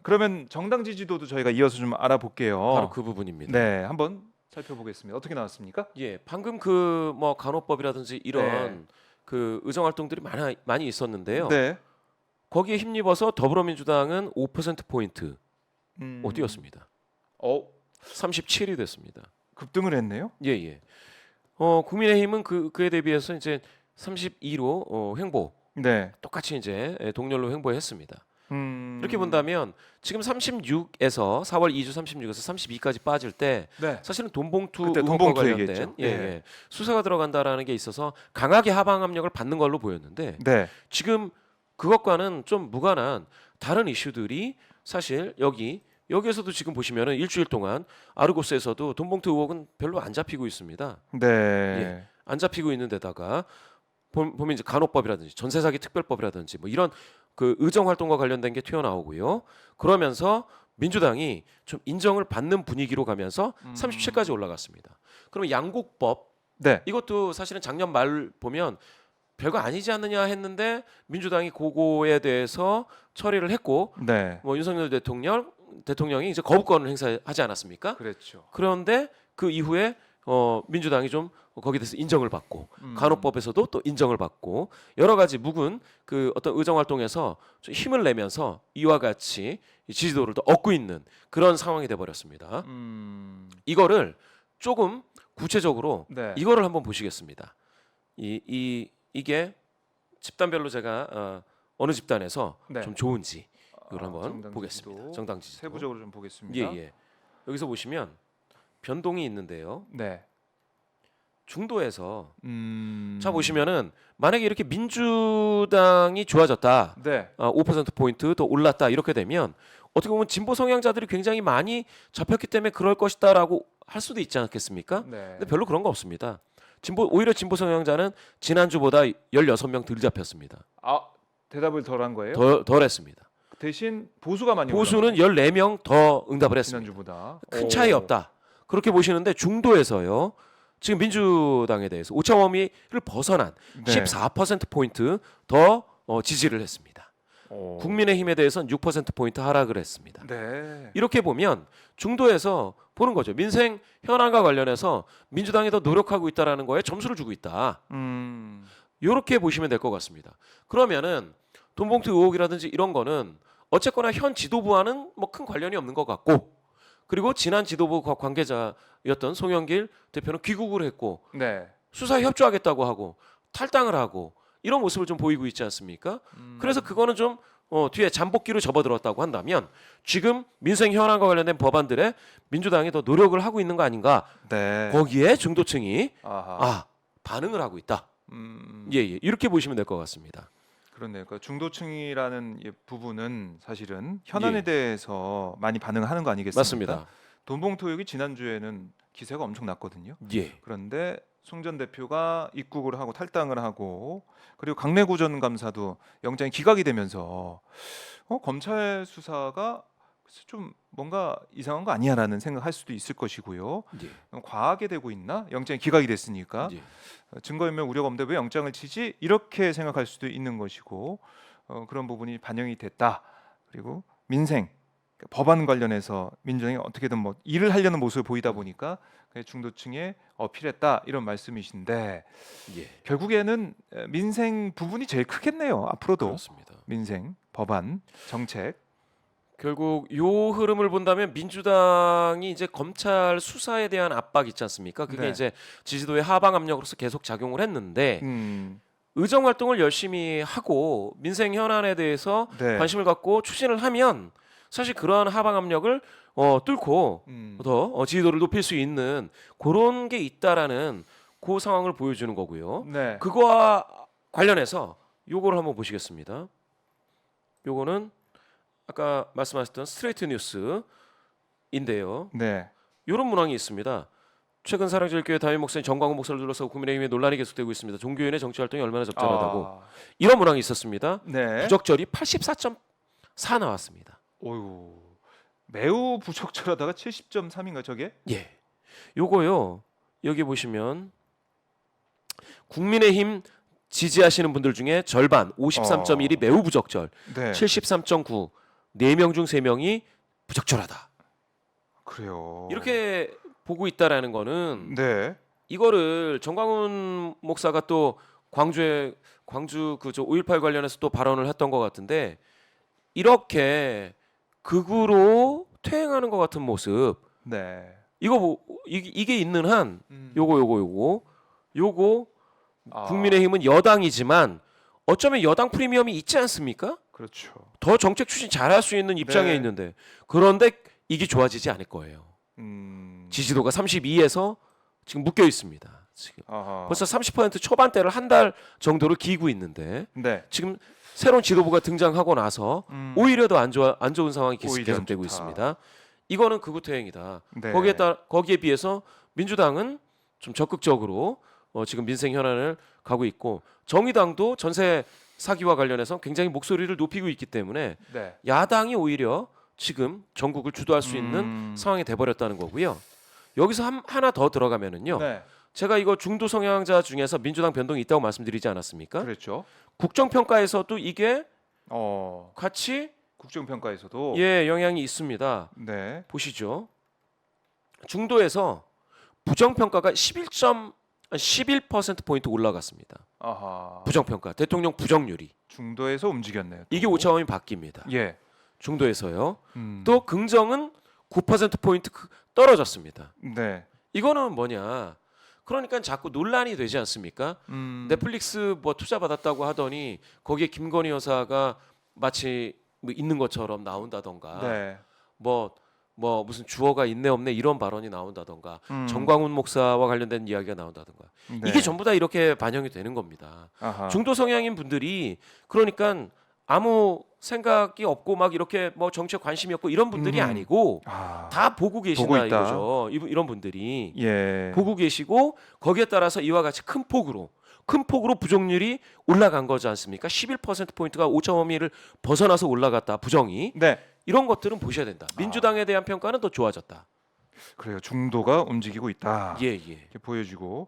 그러면 정당 지지도도 저희가 이어서 좀 알아볼게요. 바로 그 부분입니다. 네, 한번 살펴보겠습니다. 어떻게 나왔습니까? 예, 방금 그 뭐 간호법이라든지 이런 네. 그 의정 활동들이 많이 있었는데요. 네. 거기에 힘입어서 더불어민주당은 5% 포인트 뛰었습니다. 어, 37이 됐습니다. 급등을 했네요. 예, 예. 국민의힘은 그에 대비해서 이제 32로 횡보 네. 똑같이 이제 동렬로 횡보했습니다. 음, 이렇게 본다면 지금 36에서 4월 2주 36에서 32까지 빠질 때 네. 사실은 돈봉투 그때 의혹과 돈봉투 관련된 얘기했죠. 예, 예. 예, 수사가 들어간다라는 게 있어서 강하게 하방 압력을 받는 걸로 보였는데 네. 지금 그것과는 좀 무관한 다른 이슈들이 사실 여기에서도 지금 보시면은 일주일 동안 아르고스에서도 돈봉투 의혹은 별로 안 잡히고 있습니다. 네. 예. 안 잡히고 있는 데다가 보면 이제 간호법이라든지 전세사기 특별법이라든지 뭐 이런 그 의정 활동과 관련된 게 튀어나오고요. 그러면서 민주당이 좀 인정을 받는 분위기로 가면서 37까지 올라갔습니다. 그러면 양곡법 네. 이것도 사실은 작년 말 보면 별거 아니지 않느냐 했는데 민주당이 그거에 대해서 처리를 했고 네. 뭐 윤석열 대통령이 이제 거부권을 행사하지 않았습니까? 그랬죠. 그런데 그 이후에 민주당이 좀 거기에 대해서 인정을 받고 간호법에서도 또 인정을 받고 여러 가지 묵은 그 어떤 의정 활동에서 좀 힘을 내면서 이와 같이 이 지지도를 더 얻고 있는 그런 상황이 돼 버렸습니다. 이거를 조금 구체적으로 네. 이거를 한번 보시겠습니다. 이게 집단별로 제가 어느 집단에서 네. 좀 좋은지 이걸 한번 정당 보겠습니다. 지지도 정당 지지도. 세부적으로 좀 보겠습니다. 예, 예. 여기서 보시면 변동이 있는데요. 네. 중도에서 자 보시면은 만약에 이렇게 민주당이 좋아졌다, 네. 5% 포인트 더 올랐다 이렇게 되면 어떻게 보면 진보 성향자들이 굉장히 많이 잡혔기 때문에 그럴 것이다라고 할 수도 있지 않겠습니까? 네. 근데 별로 그런 거 없습니다. 오히려 진보 성향자는 지난주보다 16명 덜 잡혔습니다. 아, 대답을 덜 한 거예요? 덜 했습니다. 대신 보수가 많이 보수는 14명 더 응답을 했습니다. 지난주보다 큰 차이 없다. 그렇게 보시는데 중도에서요. 지금 민주당에 대해서 오차범위를 벗어난 네. 14% 포인트 더 지지를 했습니다. 오. 국민의힘에 대해서는 6% 포인트 하락을 했습니다. 네. 이렇게 보면 중도에서 보는 거죠. 민생 현안과 관련해서 민주당이 더 노력하고 있다라는 거에 점수를 주고 있다. 이렇게 보시면 될 것 같습니다. 그러면은 돈봉투 의혹이라든지 이런 거는 어쨌거나 현 지도부와는 뭐 큰 관련이 없는 것 같고, 그리고 지난 지도부 관계자였던 송영길 대표는 귀국을 했고 네. 수사에 협조하겠다고 하고 탈당을 하고 이런 모습을 좀 보이고 있지 않습니까? 그래서 그거는 좀 뒤에 잠복기로 접어들었다고 한다면 지금 민생 현안과 관련된 법안들에 민주당이 더 노력을 하고 있는 거 아닌가? 네. 거기에 중도층이 아하. 반응을 하고 있다. 예, 이렇게 보시면 될 것 같습니다. 그렇네요. 그러니까 중도층이라는 부분은 사실은 현안에 예. 대해서 많이 반응하는 거 아니겠습니까? 맞습니다. 돈봉투 의혹이 지난주에는 기세가 엄청 났거든요. 예. 그런데 송 전 대표가 입국을 하고 탈당을 하고 그리고 강내구전 감사도 영장이 기각이 되면서 검찰 수사가 글쎄 좀 뭔가 이상한 거 아니야라는 생각할 수도 있을 것이고요. 예. 과하게 되고 있나? 영장이 기각이 됐으니까 예. 증거인멸 우려가 없는데 왜 영장을 치지? 이렇게 생각할 수도 있는 것이고 그런 부분이 반영이 됐다. 그리고 민생 법안 관련해서 민주당이 어떻게든 뭐 일을 하려는 모습을 보이다 보니까 중도층에 어필했다 이런 말씀이신데 예. 결국에는 민생 부분이 제일 크겠네요. 앞으로도 그렇습니다. 민생 법안 정책. 결국 요 흐름을 본다면 민주당이 이제 검찰 수사에 대한 압박 있지 않습니까? 그게 네. 이제 지지도의 하방 압력으로서 계속 작용을 했는데 의정 활동을 열심히 하고 민생 현안에 대해서 네. 관심을 갖고 추진을 하면 사실 그러한 하방 압력을 뚫고 더 지지도를 높일 수 있는 그런 게 있다라는 그 상황을 보여주는 거고요. 네. 그거와 관련해서 요거를 한번 보시겠습니다. 요거는 아까 말씀하셨던 스트레이트 뉴스인데요. 네. 이런 문항이 있습니다. 최근 사랑제일교회 담임 목사님 정광훈 목사를 둘러싸고 국민의힘의 논란이 계속되고 있습니다. 종교인의 정치 활동이 얼마나 적절하다고 이런 문항이 있었습니다. 네. 부적절이 84.4 나왔습니다. 오유. 매우 부적절하다가 70.3인가 저게? 예. 요거요. 여기 보시면 국민의힘 지지하시는 분들 중에 절반 53.1이 매우 부적절, 네. 73.9 4명 중 3명이 부적절하다. 그래요. 이렇게 보고 있다라는 거는 네. 이거를 정광훈 목사가 또 광주 그저 5.18 관련해서 또 발언을 했던 것 같은데 이렇게 극우로 퇴행하는 것 같은 모습 네. 이거 이게 있는 한 요거 아, 국민의힘은 여당이지만 어쩌면 여당 프리미엄이 있지 않습니까? 그렇죠. 더 정책 추진 잘할 수 있는 입장에 네. 있는데 그런데 이게 좋아지지 않을 거예요. 지지도가 32에서 지금 묶여 있습니다. 지금 아하. 벌써 30% 초반대를 한 달 정도를 기고 있는데 네. 지금 새로운 지도부가 등장하고 나서 오히려 더 안 좋은 상황이 오히려 계속되고 좋다. 있습니다. 이거는 극우 퇴행이다. 네. 거기에 비해서 민주당은 좀 적극적으로 지금 민생 현안을 가고 있고 정의당도 전세 사기와 관련해서 굉장히 목소리를 높이고 있기 때문에 네. 야당이 오히려 지금 전국을 주도할 수 있는 상황이 돼버렸다는 거고요. 여기서 하나 더 들어가면은요. 네. 제가 이거 중도 성향자 중에서 민주당 변동이 있다고 말씀드리지 않았습니까? 그렇죠. 국정평가에서도 이게 같이 국정평가에서도 영향이 있습니다. 네. 보시죠. 중도에서 부정평가가 11% 포인트 올라갔습니다. 아하. 부정평가, 대통령 부정률이 중도에서 움직였네요. 또. 이게 5차원이 바뀝니다. 예. 중도에서요. 음. 또 긍정은 9% 포인트 떨어졌습니다. 네. 이거는 뭐냐? 그러니까 자꾸 논란이 되지 않습니까? 넷플릭스 뭐 투자 받았다고 하더니 거기에 김건희 여사가 마치 뭐 있는 것처럼 나온다던가 네. 뭐 무슨 주어가 있네 없네 이런 발언이 나온다던가 음. 정광훈 목사와 관련된 이야기가 나온다던가 네. 이게 전부 다 이렇게 반영이 되는 겁니다. 아하. 중도 성향인 분들이 그러니까 아무 생각이 없고 막 이렇게 뭐 정치에 관심이 없고 이런 분들이 아니고 아. 다 보고 계신다 보고 있다. 이거죠. 이런 분들이 예. 보고 계시고 거기에 따라서 이와 같이 큰 폭으로 부정률이 올라간 거지 않습니까? 11% 포인트가 5차 범위를 벗어나서 올라갔다. 부정이 네. 이런 것들은 보셔야 된다. 민주당에 대한 평가는 더 좋아졌다. 그래요. 중도가 움직이고 있다. 예. 이렇게 보여지고